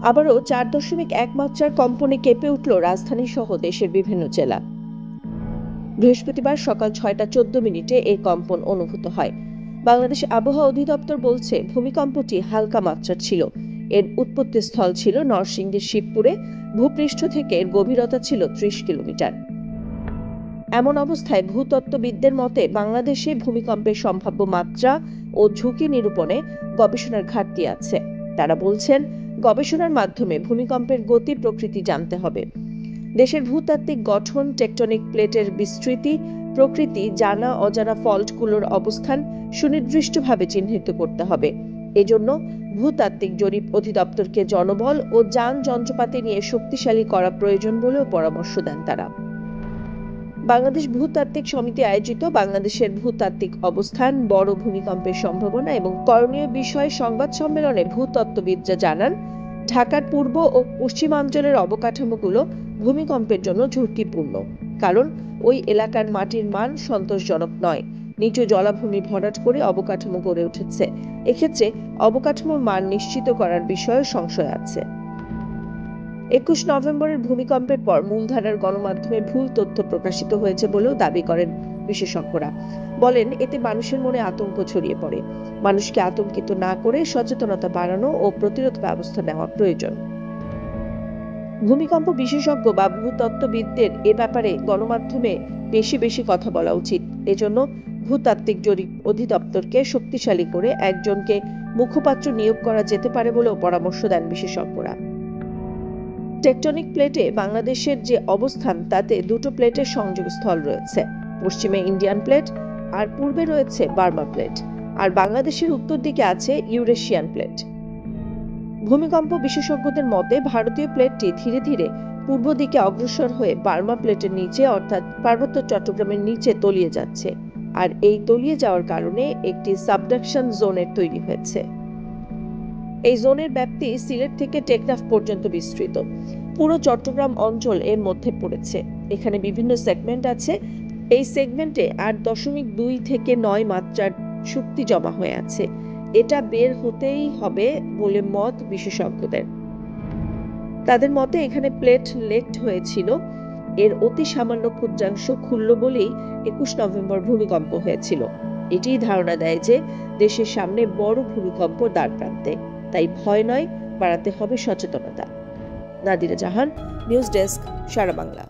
আবারও 4.1 মাত্রার কম্পনে কেঁপে উঠল রাজধানী সহ দেশের বিভিন্ন জেলা। বৃহস্পতিবার সকাল 6:14 এই কম্পন অনুভূত হয়। বাংলাদেশ আবহাওয়া অধিদপ্তর বলছে, ভূমিকম্পটি হালকা মাত্রার ছিল। এর উৎপত্তি স্থল ছিল নরসিংদীর শিবপুরে। ভূপৃষ্ঠ থেকে এর গভীরতা ছিল 30 কিলোমিটার। এমন অবস্থায় ভূতত্ত্ববিদদের মতে, বাংলাদেশে ভূমিকম্পের সম্ভাব্য মাত্রা ও ঝুঁকি নিরূপণে গবেষণার ঘাটতি আছে। তারা বলছেন, গবেষণার মাধ্যমে ভূমিকম্পের গতি প্রকৃতি জানতে হবে। দেশের ভূতাত্ত্বিক গঠন, টেকটনিক প্লেটের বিস্তৃতি, প্রকৃতি জানা অজানা ফল্টগুলোর অবস্থান সুনির্দিষ্টভাবে চিহ্নিত করতে হবে। এজন্য ভূতাত্ত্বিক জরিপ অধিদপ্তরকে জনবল ও যান যন্ত্রপাতি নিয়ে শক্তিশালী করা প্রয়োজন বলেও পরামর্শ দেন তারা। বাংলাদেশ ভূতাত্ত্বিক সমিতি আয়োজিত বাংলাদেশের ভূতাত্ত্বিক অবস্থান, বড় ভূমিকম্পের সম্ভাবনা এবং করণীয় বিষয়ে সংবাদ সম্মেলনে ভূতত্ত্ববিদরা জানান, ঢাকার পূর্ব ও পশ্চিমাঞ্চলের অবকাঠামোগুলো ভূমিকম্পের জন্য ঝুঁকিপূর্ণ, কারণ ওই এলাকার মাটির মান সন্তোষজনক নয়। নিচু জলাভূমি ভরাট করে অবকাঠামো গড়ে উঠেছে। এক্ষেত্রে অবকাঠামোর মান নিশ্চিত করার বিষয়ে সংশয় আছে। 21 নভেম্বরের ভূমিকম্পের পর মূলধারার গণমাধ্যমে ভুল তথ্য প্রকাশিত হয়েছে বলেও দাবি করেন বিশেষজ্ঞরা। বলেন, এতে মানুষের মনে আতঙ্ক ছড়িয়ে পড়ে। মানুষকে আতঙ্কিত না করে সচেতনতা বাড়ানো ও প্রতিরোধ ব্যবস্থা নেওয়া প্রয়োজন। ভূমিকম্প বিশেষজ্ঞ বা ভূতত্ত্ববিদদের এ ব্যাপারে গণমাধ্যমে বেশি বেশি কথা বলা উচিত। এজন্য ভূতাত্ত্বিক জরিপ অধিদপ্তরকে শক্তিশালী করে একজনকে মুখপাত্র নিয়োগ করা যেতে পারে বলেও পরামর্শ দেন বিশেষজ্ঞরা। টেকটনিক প্লেটে বাংলাদেশের যে অবস্থান, তাতে দুটো প্লেটের সংযোগস্থল রয়েছে। পশ্চিমে ইন্ডিয়ান প্লেট আর পূর্বে রয়েছে বার্মা প্লেট, আর বাংলাদেশের উত্তর দিকে আছে ইউরেশিয়ান প্লেট। ভূমিকম্প বিশেষজ্ঞদের মতে, ভারতীয় প্লেটটি ধীরে ধীরে পূর্ব দিকে অগ্রসর হয়ে বার্মা প্লেটের নিচে অর্থাৎ পার্বত্য চট্টগ্রামের নিচে তলিয়ে যাচ্ছে, আর এই তলিয়ে যাওয়ার কারণে একটি সাবডাকশন জোনের তৈরি হয়েছে। এই জোনের ব্যাপ্তি সিলেট থেকে টেকনাফ পর্যন্ত বিস্তৃত। পুরো চট্টগ্রাম অঞ্চল এর মধ্যে পড়েছে। এখানে বিভিন্ন সেগমেন্ট আছে। এই সেগমেন্টে 8.2 থেকে 9 মাত্রার শক্তি জমা হয়ে আছে। এটা বের হতেই হবে বলে মত বিশেষজ্ঞদের। তাদের মতে, এখানে প্লেট লেকড হয়েছিল। এর অতি সামান্য ক্ষুদ্রাংশ খুলল বলেই 21 নভেম্বর ভূমিকম্প হয়েছিল। এটিই ধারণা দেয় যে দেশের সামনে বড় ভূমিকম্প দ্বারপ্রান্তে। তাই ভয় নয়, বাড়াতে হবে সচেতনতা। নাদিরা জাহান, নিউজ ডেস্ক, সারা বাংলা।